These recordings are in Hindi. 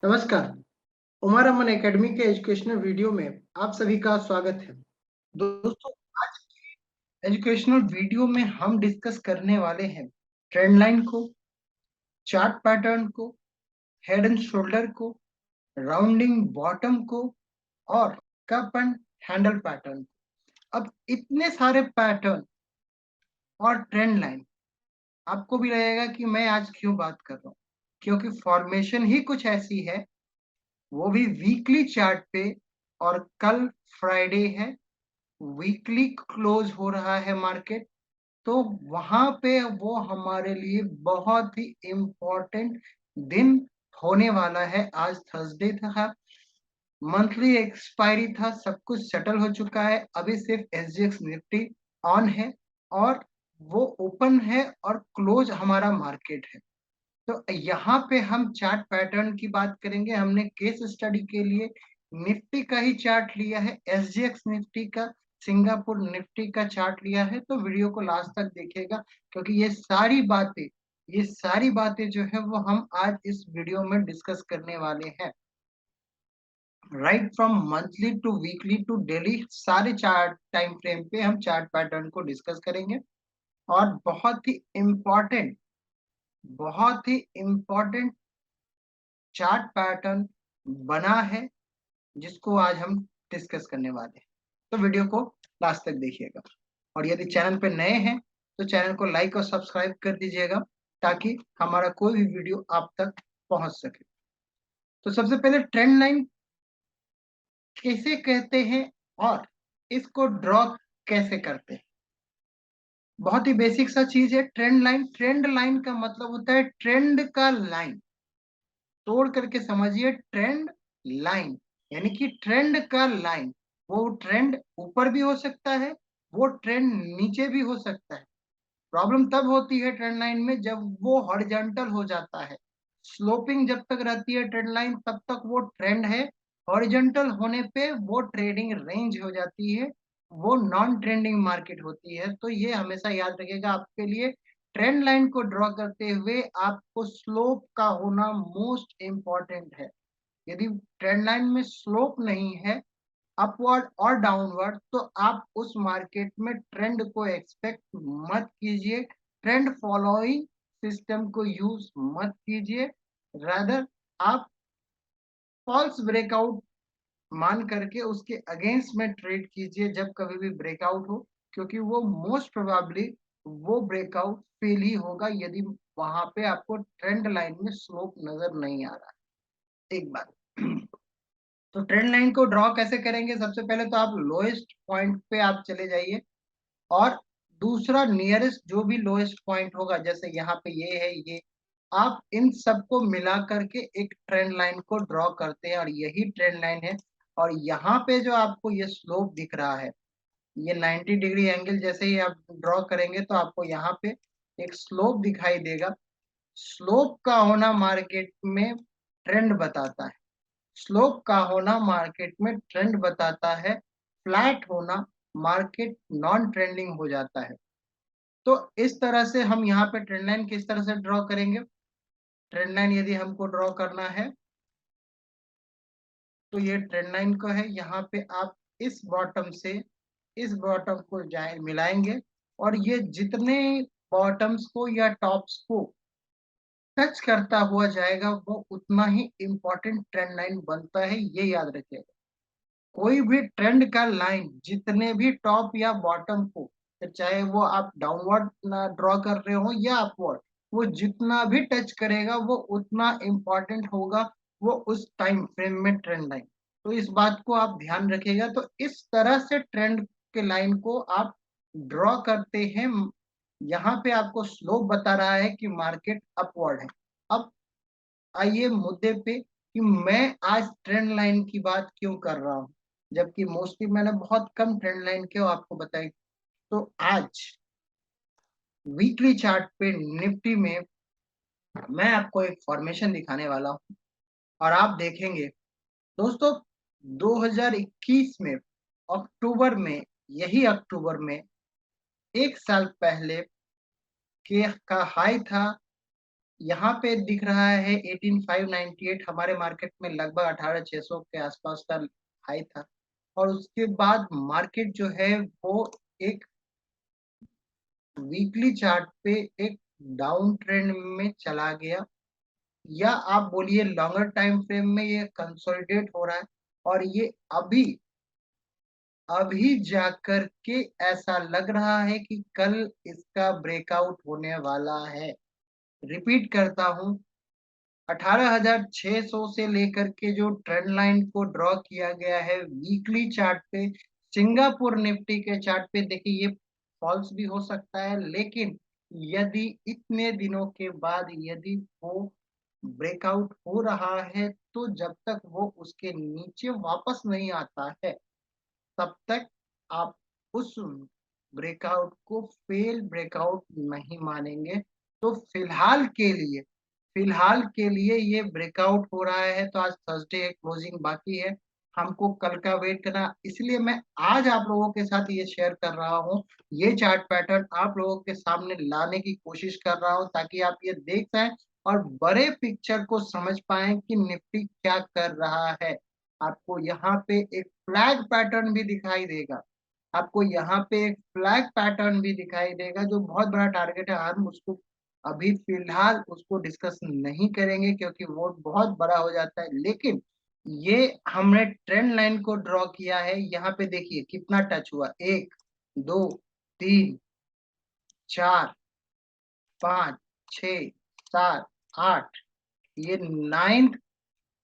नमस्कार। उमर अमन एकेडमी के एजुकेशनल वीडियो में आप सभी का स्वागत है। दोस्तों, आज के एजुकेशनल वीडियो में हम डिस्कस करने वाले हैं ट्रेंड लाइन को, चार्ट पैटर्न को, हेड एंड शोल्डर को, राउंडिंग बॉटम को और कप एंड हैंडल पैटर्न। अब इतने सारे पैटर्न और ट्रेंड लाइन, आपको भी लगेगा कि मैं आज क्यों बात कर रहा हूँ, क्योंकि फॉर्मेशन ही कुछ ऐसी है, वो भी वीकली चार्ट पे। और कल फ्राइडे है, वीकली क्लोज हो रहा है मार्केट, तो वहां पे वो हमारे लिए बहुत ही इम्पोर्टेंट दिन होने वाला है। आज थर्सडे था, मंथली एक्सपायरी था, सब कुछ सेटल हो चुका है। अभी सिर्फ एसजीएक्स निफ्टी ऑन है और वो ओपन है और क्लोज हमारा मार्केट है। तो यहाँ पे हम चार्ट पैटर्न की बात करेंगे। हमने केस स्टडी के लिए निफ्टी का ही चार्ट लिया है, एसजीएक्स निफ्टी का, सिंगापुर निफ्टी का चार्ट लिया है। तो वीडियो को लास्ट तक देखिएगा, क्योंकि ये सारी बातें जो है वो हम आज इस वीडियो में डिस्कस करने वाले हैं। Right from monthly to weekly to daily, सारे चार्ट टाइम फ्रेम पे हम चार्ट पैटर्न को डिस्कस करेंगे। और बहुत ही इम्पोर्टेंट चार्ट पैटर्न बना है, जिसको आज हम डिस्कस करने वाले हैं। तो वीडियो को लास्ट तक देखिएगा। और यदि चैनल पे नए हैं तो चैनल को लाइक और सब्सक्राइब कर दीजिएगा, ताकि हमारा कोई भी वीडियो आप तक पहुंच सके। तो सबसे पहले ट्रेंड लाइन किसे कहते हैं और इसको ड्रॉ कैसे करते हैं। बहुत ही बेसिक सा चीज है ट्रेंड लाइन। ट्रेंड लाइन का मतलब होता है ट्रेंड का लाइन। तोड़ करके समझिए, ट्रेंड लाइन यानी कि ट्रेंड का लाइन। वो ट्रेंड ऊपर भी हो सकता है, वो ट्रेंड नीचे भी हो सकता है। प्रॉब्लम तब होती है ट्रेंड लाइन में जब वो हॉरिजॉन्टल हो जाता है। स्लोपिंग जब तक रहती है ट्रेंड लाइन, तब तक वो ट्रेंड है। हॉरिजॉन्टल होने पे वो ट्रेडिंग रेंज हो जाती है, वो नॉन ट्रेंडिंग मार्केट होती है। तो ये हमेशा याद रखिएगा आपके लिए। ट्रेंड लाइन को ड्रॉ करते हुए आपको स्लोप का होना मोस्ट इम्पॉर्टेंट है। यदि ट्रेंड लाइन में स्लोप नहीं है, अपवर्ड और डाउनवर्ड, तो आप उस मार्केट में ट्रेंड को एक्सपेक्ट मत कीजिए। ट्रेंड फॉलोइंग सिस्टम को यूज मत कीजिए। रादर आप फॉल्स ब्रेकआउट मान करके उसके अगेंस्ट में ट्रेड कीजिए जब कभी भी ब्रेकआउट हो, क्योंकि वो मोस्ट प्रोबेबली वो ब्रेकआउट फेल ही होगा, यदि वहां पे आपको ट्रेंड लाइन में स्लोप नजर नहीं आ रहा है। एक बात तो ट्रेंड लाइन को ड्रॉ कैसे करेंगे। सबसे पहले तो आप लोएस्ट पॉइंट पे आप चले जाइए, और दूसरा नियरेस्ट जो भी लोएस्ट पॉइंट होगा, जैसे यहाँ पे ये है, ये आप इन सबको मिला करके एक ट्रेंड लाइन को ड्रॉ करते हैं, और यही ट्रेंड लाइन है। और यहाँ पे जो आपको ये स्लोप दिख रहा है, ये 90 डिग्री एंगल जैसे ही आप ड्रॉ करेंगे तो आपको यहाँ पे एक स्लोप दिखाई देगा। स्लोप का होना मार्केट में ट्रेंड बताता है। स्लोप का होना मार्केट में ट्रेंड बताता है। फ्लैट होना मार्केट नॉन ट्रेंडिंग हो जाता है। तो इस तरह से हम यहाँ पे ट्रेंड लाइन किस तरह से ड्रॉ करेंगे। ट्रेंड लाइन यदि हमको ड्रॉ करना है, तो ये ट्रेंड लाइन को है, यहाँ पे आप इस बॉटम से इस बॉटम को जाए मिलाएंगे, और ये जितने बॉटम्स को या टॉप्स को टच करता हुआ जाएगा, वो उतना ही इंपॉर्टेंट ट्रेंड लाइन बनता है, ये याद रखिएगा। कोई भी ट्रेंड का लाइन जितने भी टॉप या बॉटम को, फिर चाहे वो आप डाउनवर्ड ड्रॉ कर रहे हो या अपवर्ड, वो जितना भी टच करेगा वो उतना इम्पोर्टेंट होगा, वो उस टाइम फ्रेम में ट्रेंड लाइन। तो इस बात को आप ध्यान रखिएगा। तो इस तरह से ट्रेंड के लाइन को आप ड्रॉ करते हैं। यहाँ पे आपको स्लोप बता रहा है कि मार्केट अपवर्ड है। अब आइए मुद्दे पे कि मैं आज ट्रेंड लाइन की बात क्यों कर रहा हूँ, जबकि मोस्टली मैंने बहुत कम ट्रेंड लाइन क्यों आपको बताई। तो आज वीकली चार्ट पे निफ्टी में मैं आपको एक फॉर्मेशन दिखाने वाला हूँ, और आप देखेंगे दोस्तों, 2021 में अक्टूबर में, यही अक्टूबर में, एक साल पहले के का हाई था यहाँ पे दिख रहा है 18,598, हमारे मार्केट में लगभग 18,600 के आसपास का हाई था। और उसके बाद मार्केट जो है वो एक वीकली चार्ट पे एक डाउन ट्रेंड में चला गया, या आप बोलिए लॉन्गर टाइम फ्रेम में ये कंसोलिडेट हो रहा है। और ये अभी अभी जाकर के ऐसा लग रहा है कि कल इसका ब्रेकआउट होने वाला है। रिपीट करता हूं, 18,600 से लेकर के जो ट्रेंड लाइन को ड्रॉ किया गया है वीकली चार्ट पे, सिंगापुर निफ्टी के चार्ट पे, देखिए ये फॉल्स भी हो सकता है, लेकिन यदि इतने दिनों के बाद यदि वो ब्रेकआउट हो रहा है, तो जब तक वो उसके नीचे वापस नहीं आता है, तब तक आप उस ब्रेकआउट को फेल ब्रेकआउट नहीं मानेंगे। तो फिलहाल के लिए ये ब्रेकआउट हो रहा है, तो आज थर्सडे है, क्लोजिंग बाकी है, हमको कल का वेट करना, इसलिए मैं आज आप लोगों के साथ ये शेयर कर रहा हूँ। ये चार्ट पैटर्न आप लोगों के सामने लाने की कोशिश कर रहा हूँ, ताकि आप ये देख पाएं और बड़े पिक्चर को समझ पाएं कि निफ्टी क्या कर रहा है। आपको यहाँ पे एक फ्लैग पैटर्न भी दिखाई देगा, आपको यहाँ पे एक फ्लैग पैटर्न भी दिखाई देगा, जो बहुत बड़ा टारगेट है। हम उसको अभी फिलहाल उसको डिस्कस नहीं करेंगे, क्योंकि वो बहुत बड़ा हो जाता है। लेकिन ये हमने ट्रेंड लाइन को ड्रॉ किया है, यहाँ पे देखिए कितना टच हुआ, 1, 2, 3, 4, 5, 6, 7, 8, ये 9th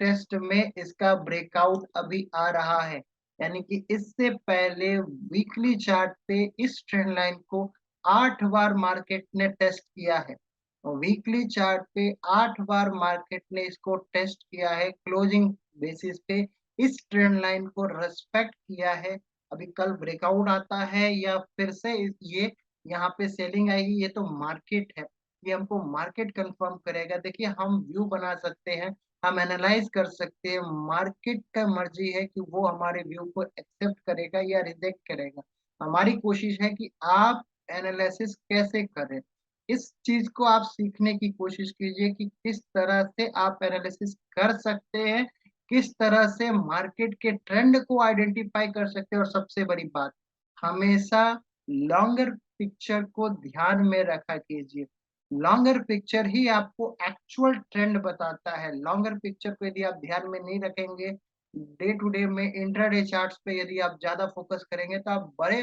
टेस्ट में इसका ब्रेकआउट अभी आ रहा है। यानी कि इससे पहले वीकली चार्ट पे इस ट्रेंड लाइन को 8 बार मार्केट ने टेस्ट किया है, और वीकली चार्ट पे 8 बार मार्केट ने इसको टेस्ट किया है, क्लोजिंग बेसिस पे इस ट्रेंड लाइन को रेस्पेक्ट किया है। अभी कल ब्रेकआउट आता है या फिर से ये यहाँ पे सेलिंग आएगी, ये तो मार्केट है, ये हमको मार्केट कंफर्म करेगा। देखिए हम व्यू बना सकते हैं, हम एनालाइज कर सकते हैं, मार्केट का मर्जी है कि वो हमारे व्यू को एक्सेप्ट करेगा या रिजेक्ट करेगा। हमारी कोशिश है कि आप एनालिसिस कैसे करें, इस चीज को आप सीखने की कोशिश कीजिए कि किस तरह से आप एनालिसिस कर सकते हैं, किस तरह से मार्केट के ट्रेंड को आइडेंटिफाई कर सकते हैं। और सबसे बड़ी बात, हमेशा लॉन्गर पिक्चर को ध्यान में रखा कीजिए। लॉन्गर पिक्चर ही आपको एक्चुअल ट्रेंड बताता है। लॉन्गर पिक्चर को यदि आप ध्यान में नहीं रखेंगे, डे टू डे में इंट्राडे चार्ट्स पे यदि आप ज्यादा फोकस करेंगे, तो आप बड़े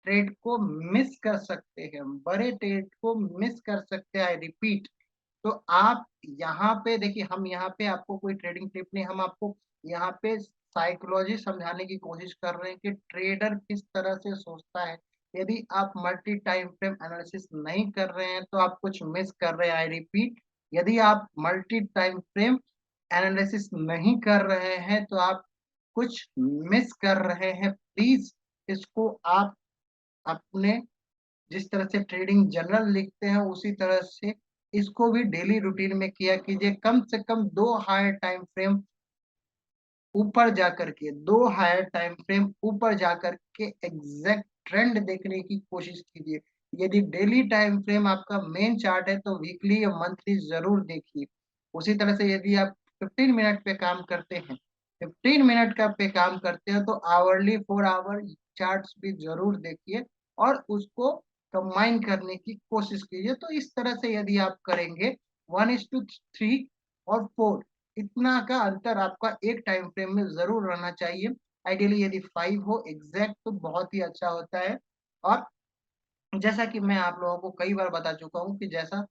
ट्रेड को मिस कर सकते हैं, बड़े ट्रेड को मिस कर सकते हैं। आई रिपीट, तो आप यहाँ पे देखिए, हम यहाँ पे आपको कोई ट्रेडिंग टिप नहीं, हम आपको यहाँ पे साइकोलॉजी समझाने की कोशिश कर रहे हैं कि ट्रेडर किस तरह से सोचता है। यदि आप मल्टी टाइम फ्रेम एनालिसिस नहीं कर रहे हैं, तो आप कुछ मिस कर रहे हैं। आई रिपीट, यदि आप मल्टी टाइम फ्रेम एनालिसिस नहीं कर रहे हैं, तो आप कुछ मिस कर रहे हैं। प्लीज इसको आप अपने, जिस तरह से ट्रेडिंग जर्नल लिखते हैं, उसी तरह से इसको भी डेली रूटीन में किया कीजिए। कम से कम 2 हायर टाइम फ्रेम ऊपर जाकर के एग्जैक्ट ट्रेंड देखने की कोशिश कीजिए। यदि डेली टाइम फ्रेम आपका मेन चार्ट है, तो वीकली या मंथली जरूर देखिए। उसी तरह से यदि आप 15 मिनट पे काम करते हैं, 15 मिनट का पे काम करते हैं, तो आवरली 4 आवर चार्ट्स भी जरूर देखिए और उसको कंबाइन करने की कोशिश कीजिए। तो इस तरह से यदि आप करेंगे, 1:3 और 4, इतना का अंतर आपका एक टाइम फ्रेम में जरूर रहना चाहिए। आइडियली यदि 5 हो एग्जैक्ट, तो बहुत ही अच्छा होता है। और जैसा कि मैं आप लोगों को कई बार बता चुका हूँ कि जैसा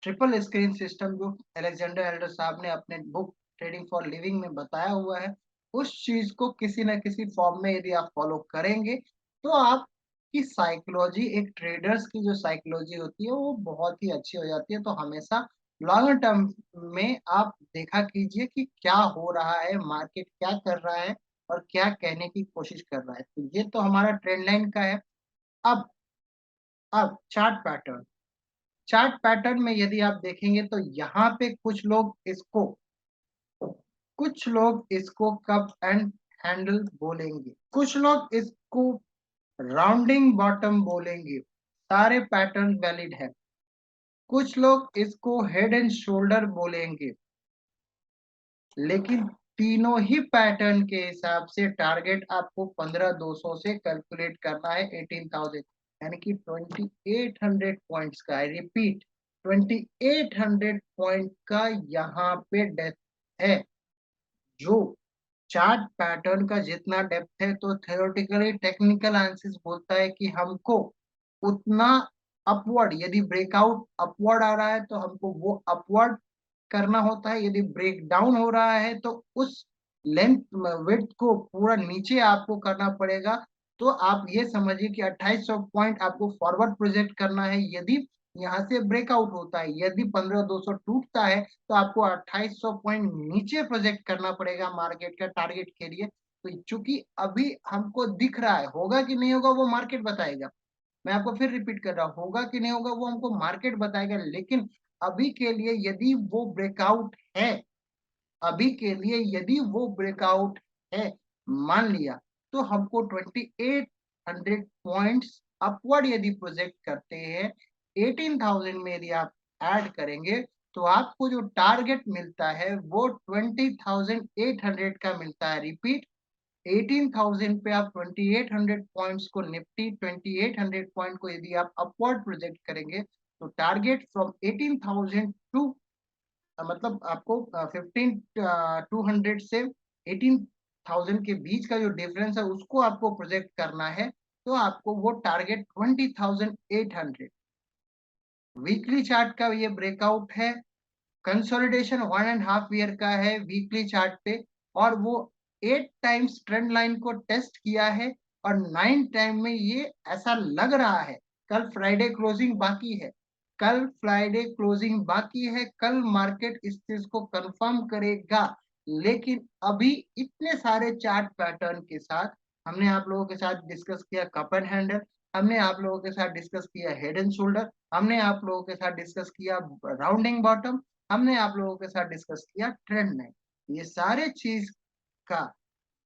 ट्रिपल स्क्रीन सिस्टम जो अलेक्जेंडर एल्डर साहब ने अपने बुक ट्रेडिंग फॉर लिविंग में बताया हुआ है, उस चीज को किसी न किसी फॉर्म में यदि आप फॉलो करेंगे, तो आपकी साइकोलॉजी, एक ट्रेडर्स की जो साइकोलॉजी होती है, वो बहुत ही अच्छी हो जाती है। तो हमेशा लॉन्ग टर्म में आप देखा कीजिए कि क्या हो रहा है, मार्केट क्या कर रहा है और क्या कहने की कोशिश कर रहा है। तो ये तो हमारा ट्रेंड लाइन का है। अब अब चार्ट पैटर्न में यदि आप देखेंगे, तो यहाँ पे कुछ लोग इसको कप एंड हैंडल बोलेंगे, कुछ लोग इसको राउंडिंग बॉटम बोलेंगे। सारे पैटर्न वैलिड है। कुछ लोग इसको हेड एंड शोल्डर बोलेंगे, लेकिन तीनों ही पैटर्न के हिसाब से टारगेट आपको 15,200 से कैलकुलेट करना है 18,000, यानी कि 2800 पॉइंट्स का। आई रिपीट, 2800 पॉइंट का यहाँ पे डेप्थ है। जो चार्ट पैटर्न का जितना डेप्थ है, तो थ्योरेटिकली टेक्निकल एनालिसिस बोलता है कि हमको उतना अपवर्ड, यदि ब्रेकआउट अपवर्ड आ रहा है तो हमको वो अपवर्ड करना होता है, यदि ब्रेक डाउन हो रहा है तो उस लेंथ विड्थ को पूरा नीचे आपको करना पड़ेगा। तो आप ये समझिए कि 2800 पॉइंट आपको फॉरवर्ड प्रोजेक्ट करना है। यदि यहाँ से ब्रेकआउट होता है, यदि 15,200 टूटता है, तो आपको 2800 पॉइंट नीचे प्रोजेक्ट करना पड़ेगा मार्केट का टारगेट के लिए। तो चूंकि अभी हमको दिख रहा है, होगा कि नहीं होगा वो मार्केट बताएगा। मैं आपको फिर रिपीट कर रहा हूँ, होगा कि नहीं होगा वो हमको मार्केट बताएगा, लेकिन अभी के लिए यदि वो ब्रेकआउट है, अभी के लिए यदि वो ब्रेकआउट है, मान लिया, तो हमको 2800 पॉइंट्स अपवर्ड यदि प्रोजेक्ट करते हैं, 18,000 में यदि आप ऐड करेंगे, तो आपको जो टारगेट मिलता है वो 20,800 का मिलता है। रिपीट, 18,000 पे आप 2800 पॉइंट्स को, निफ्टी 2800 पॉइंट को यदि आप अपवर्ड प्रोजेक्ट करेंगे, तो टारगेट फ्रॉम 18,000 टू, मतलब आपको 15,200 से 18,000 के बीच का जो डिफरेंस है उसको आपको प्रोजेक्ट करना है। तो आपको वो टारगेट 20,800। वीकली चार्ट का ये ब्रेकआउट है, कंसोलिडेशन 1.5 ईयर का है वीकली चार्ट पे, और वो 8 टाइम्स ट्रेंड लाइन को टेस्ट किया है, और 9 टाइम में ये ऐसा लग रहा है। कल फ्राइडे क्लोजिंग बाकी है, कल फ्राइडे क्लोजिंग बाकी है, कल मार्केट इस चीज को कंफर्म करेगा। लेकिन अभी इतने सारे चार्ट पैटर्न के साथ हमने आप लोगों के साथ डिस्कस किया कप एंड हैंडल, हमने आप लोगों के साथ डिस्कस किया हेड एंड शोल्डर, हमने आप लोगों के साथ डिस्कस किया राउंडिंग बॉटम, हमने आप लोगों के साथ डिस्कस किया ट्रेंड लाइन। ये सारे चीज का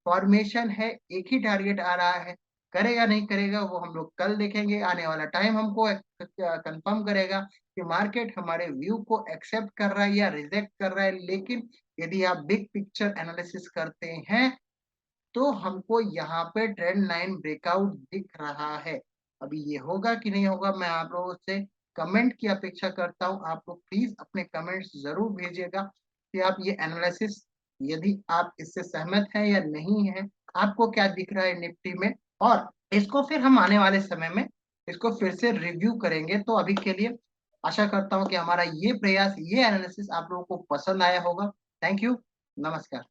फॉर्मेशन है, एक ही टारगेट आ रहा है। करेगा नहीं करेगा वो हम लोग कल देखेंगे, आने वाला टाइम हमको कंफर्म करेगा कि मार्केट हमारे व्यू को एक्सेप्ट कर रहा है या रिजेक्ट कर रहा है। लेकिन यदि आप बिग पिक्चर एनालिसिस करते हैं, तो हमको यहाँ पे ट्रेंड लाइन ब्रेकआउट दिख रहा है। अभी ये होगा कि नहीं होगा, मैं आप लोगों से कमेंट की अपेक्षा करता हूँ। आप लोग प्लीज अपने कमेंट्स जरूर भेजिएगा कि आप ये एनालिसिस, यदि आप इससे सहमत हैं या नहीं है, आपको क्या दिख रहा है निफ्टी में, और इसको फिर हम आने वाले समय में इसको फिर से रिव्यू करेंगे। तो अभी के लिए आशा करता हूँ कि हमारा ये प्रयास, ये एनालिसिस आप लोगों को पसंद आया होगा। थैंक यू, नमस्कार।